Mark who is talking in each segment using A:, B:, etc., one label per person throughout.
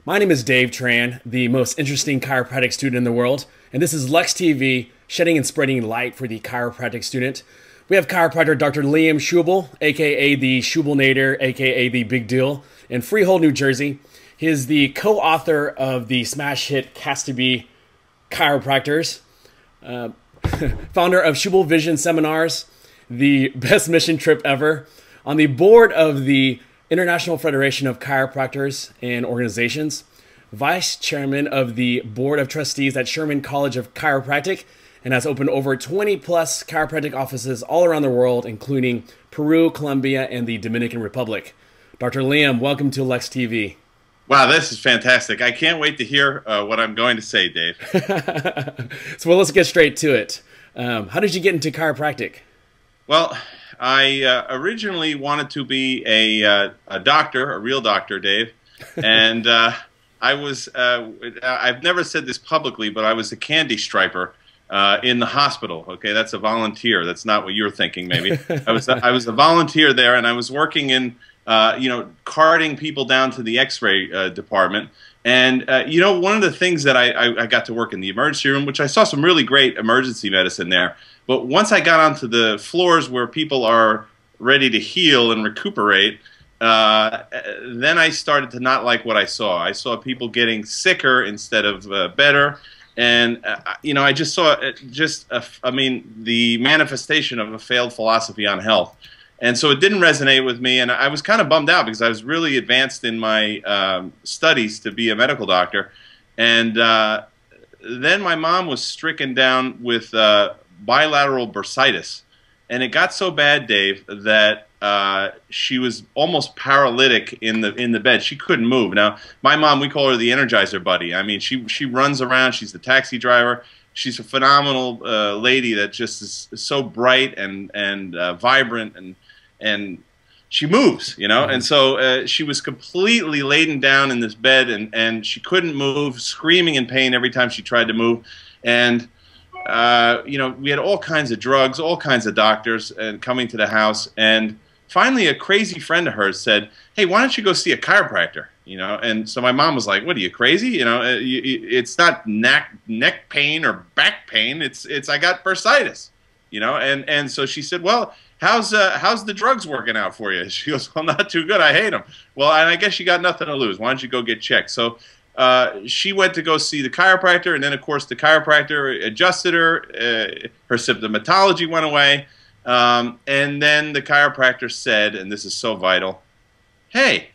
A: My name is Dave Tran, the most interesting chiropractic student in the world, and this is LuxTV, shedding and spreading light for the chiropractic student. We have chiropractor Dr. Liam Schubel, aka the Schubelnator, aka the Big Deal, in Freehold, New Jersey. He is the co-author of the smash hit Cast to Be Chiropractors, founder of Schubel Vision Seminars, the best mission trip ever, on the board of the International Federation of Chiropractors and Organizations, vice chairman of the board of trustees at Sherman College of Chiropractic, and has opened over 20 plus chiropractic offices all around the world, including Peru, Colombia, and the Dominican Republic. Dr. Liam, welcome to LuxTV.
B: Wow, this is fantastic. I can't wait to hear what I'm going to say, Dave.
A: So let's get straight to it. How did you get into chiropractic?
B: Well, I originally wanted to be a doctor, a real doctor, Dave. And I've never said this publicly, but I was a candy striper in the hospital. Okay, that's a volunteer. That's not what you're thinking, maybe. I was a volunteer there, and I was working in carting people down to the X-ray department. And, one of the things that I got to work in the emergency room, which I saw some really great emergency medicine there. But once I got onto the floors where people are ready to heal and recuperate, then I started to not like what I saw. I saw people getting sicker instead of better. And, I just saw the manifestation of a failed philosophy on health. And so it didn't resonate with me, and I was kind of bummed out because I was really advanced in my studies to be a medical doctor. And then my mom was stricken down with bilateral bursitis, and it got so bad, Dave, that she was almost paralytic in the bed. She couldn't move. Now, my mom, we call her the Energizer Buddy. I mean, she runs around. She's the taxi driver. She's a phenomenal lady that just is so bright and vibrant, and she moves, and so she was completely laden down in this bed, and she couldn't move, screaming in pain every time she tried to move. And we had all kinds of drugs, all kinds of doctors coming to the house, and finally a crazy friend of hers said, "Hey, why don't you go see a chiropractor?" And so my mom was like, "What, are you crazy? It's not neck pain or back pain. It's I got bursitis." And so she said, "Well, how's the drugs working out for you?" She goes, "Well, not too good. I hate them." Well, and I guess you got nothing to lose. Why don't you go get checked? So she went to go see the chiropractor, and then of course the chiropractor adjusted her. Her symptomatology went away, and then the chiropractor said, and this is so vital, "Hey,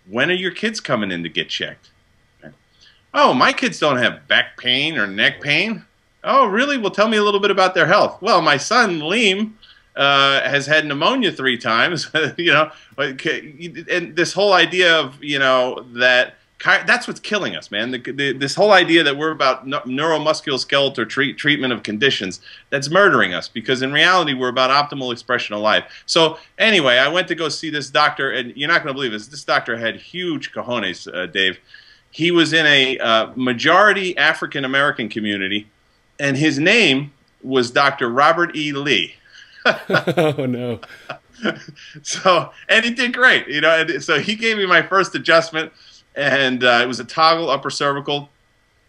B: when are your kids coming in to get checked?" "Oh, my kids don't have back pain or neck pain." "Oh, really? Well, tell me a little bit about their health." "Well, my son, Liam, has had pneumonia 3 times." And this whole idea of, that's what's killing us, man. This whole idea that we're about neuromusculoskeletal treatment of conditions, that's murdering us, because in reality we're about optimal expression of life. So anyway, I went to go see this doctor, and you're not going to believe this. This doctor had huge cojones, Dave. He was in a majority African-American community, and his name was Dr. Robert E. Lee.
A: Oh, no.
B: And he did great, and so he gave me my first adjustment, and it was a toggle upper cervical,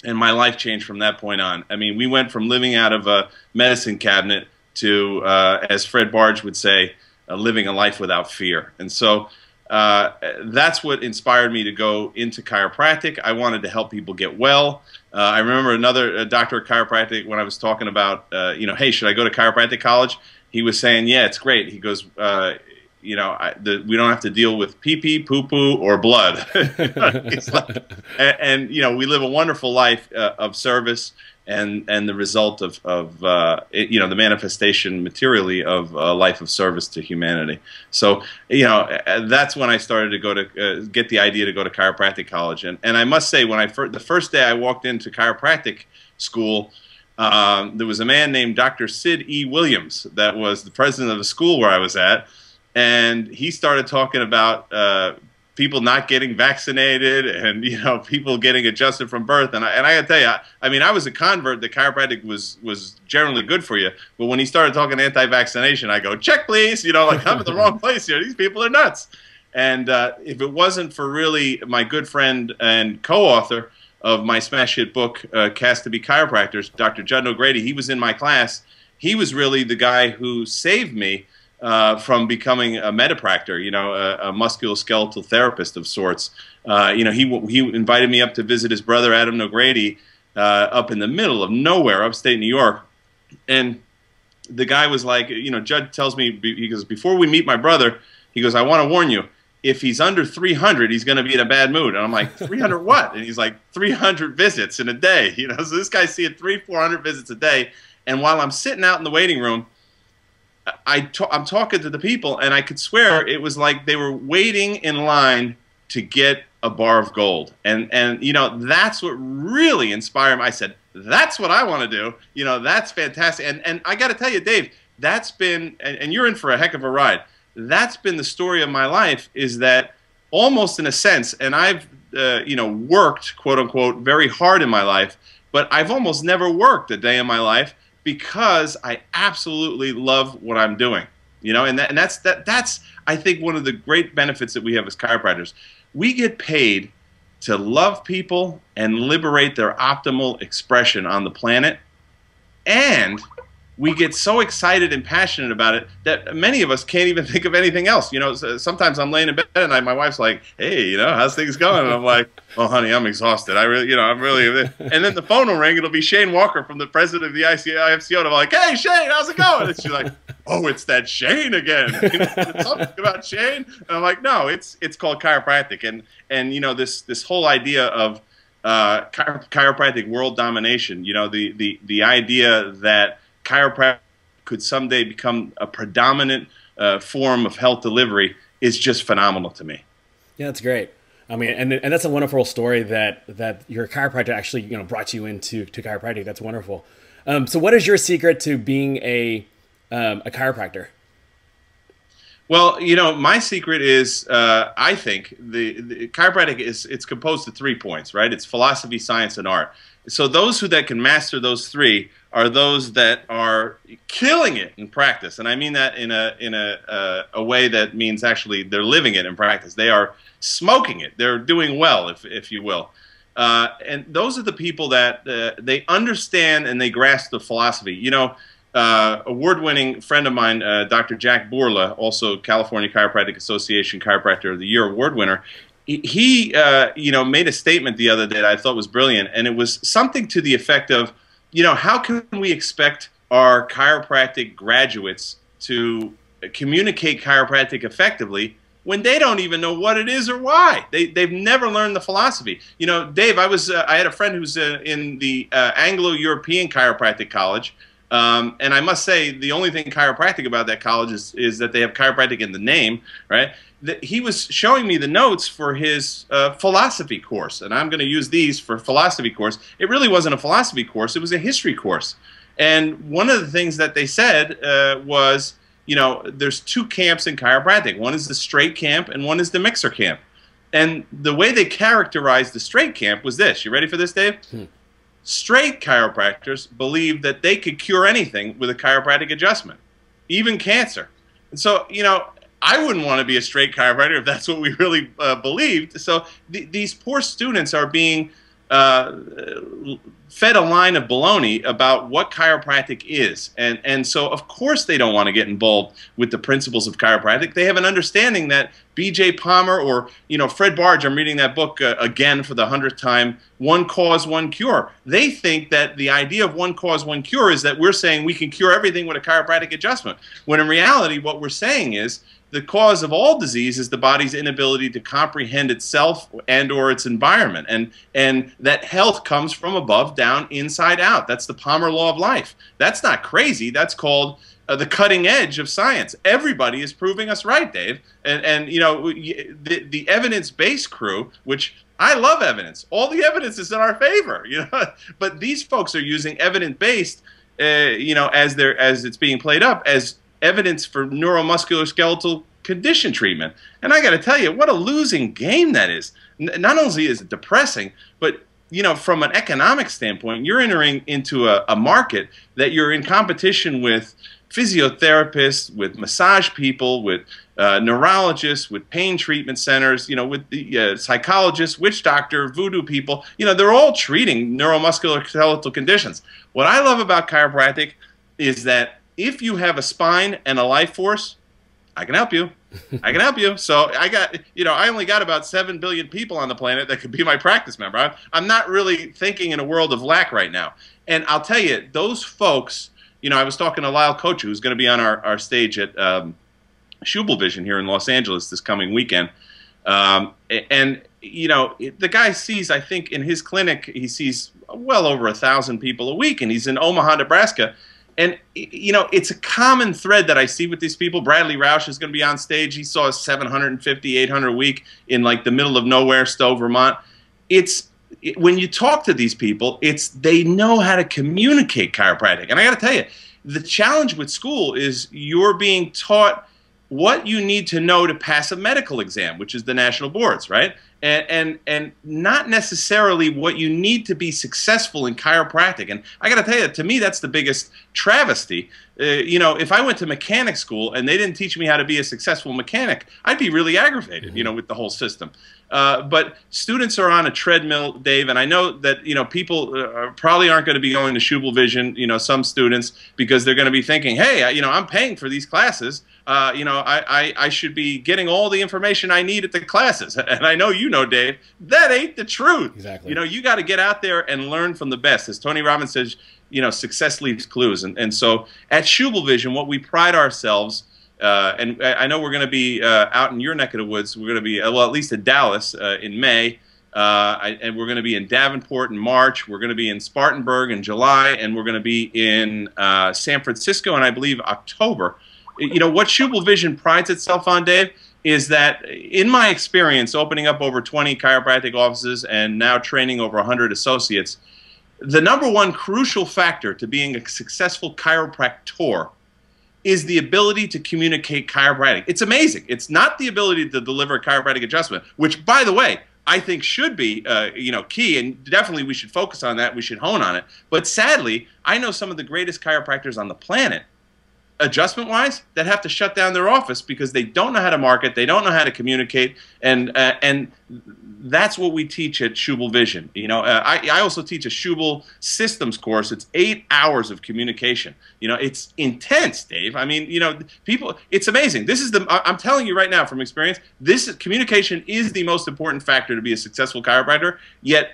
B: and my life changed from that point on. I mean, we went from living out of a medicine cabinet to, as Fred Barge would say, living a life without fear. And so that's what inspired me to go into chiropractic. I wanted to help people get well. I remember another doctor of chiropractic, when I was talking about, hey, should I go to chiropractic college? He was saying, yeah, it's great. He goes, we don't have to deal with pee-pee, poo-poo, or blood. and we live a wonderful life of service, and the result of the manifestation materially of a life of service to humanity. So that's when I started to go to get the idea to go to chiropractic college. And I must say, when the first day I walked into chiropractic school, there was a man named Dr. Sid E. Williams that was the president of the school where I was at, and he started talking about people not getting vaccinated, and people getting adjusted from birth. And I got to tell you, I mean, I was a convert that chiropractic was generally good for you, but when he started talking anti-vaccination, I go, check please, like I'm in the wrong place here. These people are nuts. And if it wasn't for really my good friend and co-author of my smash hit book, Cast to Be Chiropractors, Dr. Judd O'Grady, he was in my class. He was really the guy who saved me from becoming a medipractor, you know, a musculoskeletal therapist of sorts. You know, he invited me up to visit his brother, Adam O'Grady, up in the middle of nowhere, upstate New York. And the guy was like, you know, Judd tells me, he goes, before we meet my brother, he goes, I want to warn you, if he's under 300, he's going to be in a bad mood. And I'm like, 300 what? And he's like, 300 visits in a day. You know, so this guy's seeing 300-400 visits a day. And while I'm sitting out in the waiting room, I'm talking to the people, and I could swear it was like they were waiting in line to get a bar of gold. And you know, that's what really inspired me. I said, that's what I want to do. You know, that's fantastic. And I got to tell you, Dave, that's been, and you're in for a heck of a ride. That's been the story of my life, is that almost in a sense, and I've, you know, worked, quote unquote, very hard in my life, but I've almost never worked a day in my life because I absolutely love what I'm doing. You know, and that's I think one of the great benefits that we have as chiropractors. We get paid to love people and liberate their optimal expression on the planet, and we get so excited and passionate about it that many of us can't even think of anything else. You know, sometimes I'm laying in bed and my wife's like, hey, you know, how's things going? And I'm like, oh, honey, I'm exhausted. I really, you know, I'm really, and then the phone will ring. It'll be Shane Walker from the president of the IFCO. And I'm like, hey, Shane, how's it going? And she's like, oh, it's that Shane again. You know, something about Shane? And I'm like, no, it's called chiropractic. And you know, this whole idea of chiropractic world domination, you know, the idea that chiropractic could someday become a predominant form of health delivery is just phenomenal to me.
A: Yeah, that's great. I mean, and that's a wonderful story that your chiropractor actually, you know, brought you into chiropractic. That's wonderful. So what is your secret to being a chiropractor?
B: Well, you know, my secret is, I think, the chiropractic it's composed of 3 points, right? It's philosophy, science, and art. So those that can master those 3 are those that are killing it in practice, and I mean that in a way that means actually they're living it in practice. They are smoking it. They're doing well, if you will. And those are the people that they understand and they grasp the philosophy. You know, award-winning friend of mine, Dr. Jack Bourla, also California Chiropractic Association Chiropractor of the Year award winner. He you know, made a statement the other day that I thought was brilliant, and it was something to the effect of, you know, how can we expect our chiropractic graduates to communicate chiropractic effectively when they don't even know what it is or why? They've never learned the philosophy. You know, Dave, I had a friend who's in the Anglo-European Chiropractic College, and I must say the only thing chiropractic about that college is that they have chiropractic in the name, right? He was showing me the notes for his philosophy course, and I'm going to use these for philosophy course. It really wasn't a philosophy course, it was a history course. And one of the things that they said was, you know, there's 2 camps in chiropractic. One is the straight camp and one is the mixer camp. And the way they characterized the straight camp was this. You ready for this, Dave? Straight chiropractors believe that they could cure anything with a chiropractic adjustment, even cancer. And so, you know, I wouldn't want to be a straight chiropractor if that's what we really believed. So these poor students are being fed a line of baloney about what chiropractic is. And so, of course, they don't want to get involved with the principles of chiropractic. They have an understanding that B.J. Palmer or, you know, Fred Barge, I'm reading that book again for the 100th time, One Cause, One Cure. They think that the idea of one cause, one cure is that we're saying we can cure everything with a chiropractic adjustment, when in reality what we're saying is the cause of all disease is the body's inability to comprehend itself and or its environment, and that health comes from above down, inside out. That's the Palmer law of life. That's not crazy. That's called the cutting edge of science. Everybody is proving us right, Dave. And you know, the evidence-based crew, which I love evidence. All the evidence is in our favor, you know. But these folks are using evidence-based, you know, as it's being played up as evidence for neuromusculoskeletal condition treatment. And I got to tell you, what a losing game that is. Not only is it depressing, but, you know, from an economic standpoint, you're entering into a market that you're in competition with physiotherapists, with massage people, with neurologists, with pain treatment centers, with the psychologists, witch doctor, voodoo people. They're all treating neuromuscular skeletal conditions. What I love about chiropractic is that if you have a spine and a life force, I can help you. I can help you. So I only got about 7 billion people on the planet that could be my practice member. I'm not really thinking in a world of lack right now. And I'll tell you, those folks, I was talking to Lyle Kochu, who's going to be on our stage at Schubel Vision here in Los Angeles this coming weekend. The guy sees, I think in his clinic, he sees well over 1,000 people a week, and he's in Omaha, Nebraska. And, it's a common thread that I see with these people. Bradley Roush is going to be on stage. He saw 750, 800 a week in like the middle of nowhere, Stowe, Vermont. When you talk to these people, they know how to communicate chiropractic. And I got to tell you, the challenge with school is you're being taught what you need to know to pass a medical exam, which is the national boards, right? And not necessarily what you need to be successful in chiropractic. And I got to tell you, to me, that's the biggest travesty. If I went to mechanic school and they didn't teach me how to be a successful mechanic, I'd be really aggravated, with the whole system. But students are on a treadmill, Dave, and I know that people probably aren't going to be going to Schubel Vision, some students, because they're going to be thinking, hey, I'm paying for these classes. I should be getting all the information I need at the classes. And I know Dave, that ain't the truth.
A: Exactly.
B: You got to get out there and learn from the best. As Tony Robbins says, success leaves clues. And so at Schubel Vision, what we pride ourselves, and I know we're going to be out in your neck of the woods. We're going to be, well, at least in Dallas in May. And we're going to be in Davenport in March. We're going to be in Spartanburg in July. And we're going to be in San Francisco in, I believe, October. What Schubel Vision prides itself on, Dave, is that in my experience opening up over 20 chiropractic offices and now training over 100 associates, the #1 crucial factor to being a successful chiropractor is the ability to communicate chiropractic. It's amazing. It's not the ability to deliver a chiropractic adjustment, which, by the way, I think should be key, and definitely we should focus on that. We should hone on it. But sadly, I know some of the greatest chiropractors on the planet, adjustment-wise, that have to shut down their office because they don't know how to market, they don't know how to communicate, and that's what we teach at Schubel Vision. I also teach a Schubel systems course. It's 8 hours of communication. It's intense, Dave. I mean, people, it's amazing. I'm telling you right now from experience, communication is the most important factor to be a successful chiropractor, yet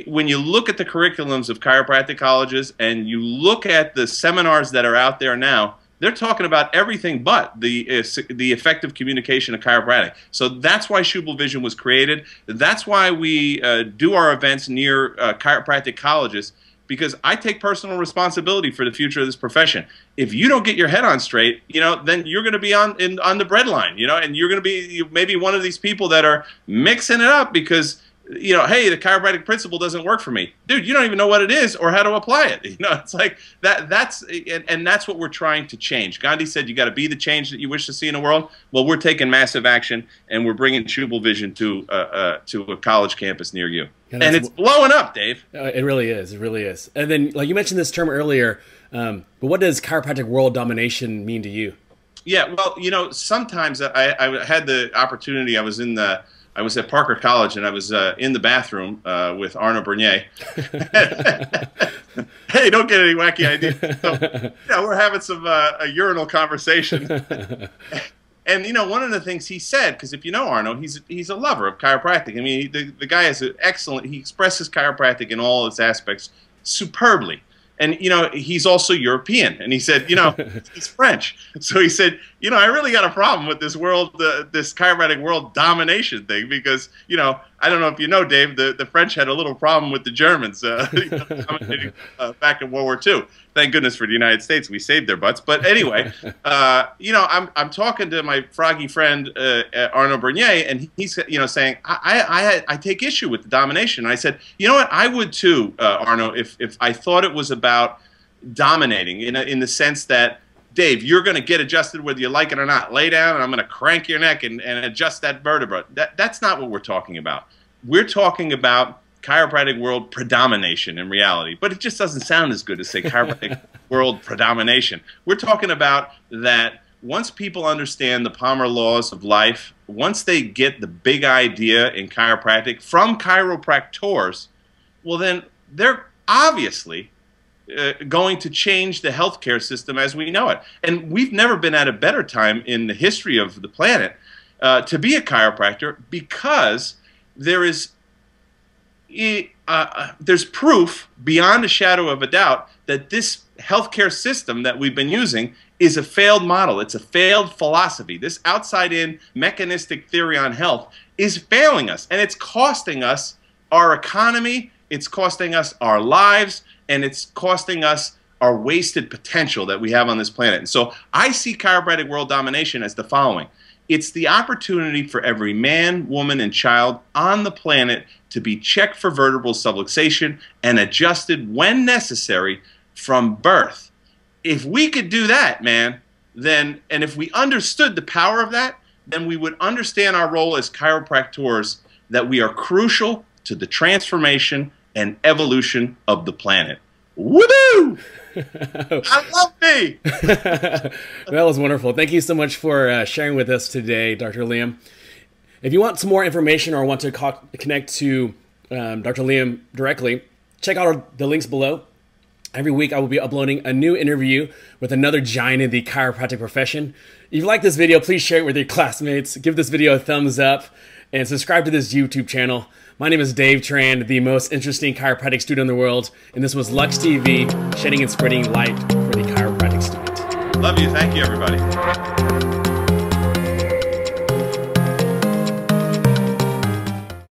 B: when you look at the curriculums of chiropractic colleges and you look at the seminars that are out there now, they're talking about everything but the effective communication of chiropractic. So that's why Schubel Vision was created. That's why we do our events near chiropractic colleges, because I take personal responsibility for the future of this profession. If you don't get your head on straight, then you're going to be on the breadline, and you're going to be maybe one of these people that are mixing it up because hey, the chiropractic principle doesn't work for me. Dude, you don't even know what it is or how to apply it. It's like that's what we're trying to change. Gandhi said you got to be the change that you wish to see in the world. Well, we're taking massive action, and we're bringing Schubel Vision to a college campus near you. And it's blowing up, Dave.
A: It really is. It really is. And then, like you mentioned this term earlier, but what does chiropractic world domination mean to you?
B: Yeah, well, sometimes I had the opportunity. I was at Parker College, and I was in the bathroom with Arnaud Bernier. Hey, don't get any wacky ideas. So, we're having some a urinal conversation. And, one of the things he said, because if you know Arnaud, he's a lover of chiropractic. I mean, the guy is excellent. He expresses chiropractic in all its aspects superbly. And, he's also European. And he said, he's French. So he said, I really got a problem with this world, this chiropractic world domination thing, because, I don't know if you know, Dave, the French had a little problem with the Germans dominating back in World War II. Thank goodness for the United States, we saved their butts. But anyway, I'm talking to my froggy friend Arnaud Bernier, and he's saying I take issue with the domination. And I said, you know what, I would too, Arnaud, if I thought it was about dominating in the sense that, Dave, you're going to get adjusted whether you like it or not. Lay down, and I'm going to crank your neck and adjust that vertebra. That's not what we're talking about. We're talking about chiropractic world predomination in reality. But it just doesn't sound as good to say chiropractic world predomination. We're talking about that once people understand the Palmer laws of life, once they get the big idea in chiropractic from chiropractors, well then they're obviously going to change the healthcare system as we know it. And we've never been at a better time in the history of the planet to be a chiropractor, because there's proof beyond a shadow of a doubt that this healthcare system that we've been using is a failed model. It's a failed philosophy. This outside-in mechanistic theory on health is failing us, and it's costing us our economy, it's costing us our lives, and it's costing us our wasted potential that we have on this planet. And so I see chiropractic world domination as the following. It's the opportunity for every man, woman, and child on the planet to be checked for vertebral subluxation and adjusted when necessary from birth. If we could do that, man, then, and if we understood the power of that, then we would understand our role as chiropractors, that we are crucial to the transformation and evolution of the planet. Woo-hoo! I love me!
A: That was wonderful. Thank you so much for sharing with us today, Dr. Liam. If you want some more information or want to connect to Dr. Liam directly, check out the links below. Every week I will be uploading a new interview with another giant in the chiropractic profession. If you like this video, please share it with your classmates. Give this video a thumbs up and subscribe to this YouTube channel. My name is Dave Tran, the most interesting chiropractic student in the world, and this was LuxTV, shedding and spreading light for the chiropractic student.
B: Love you. Thank you, everybody.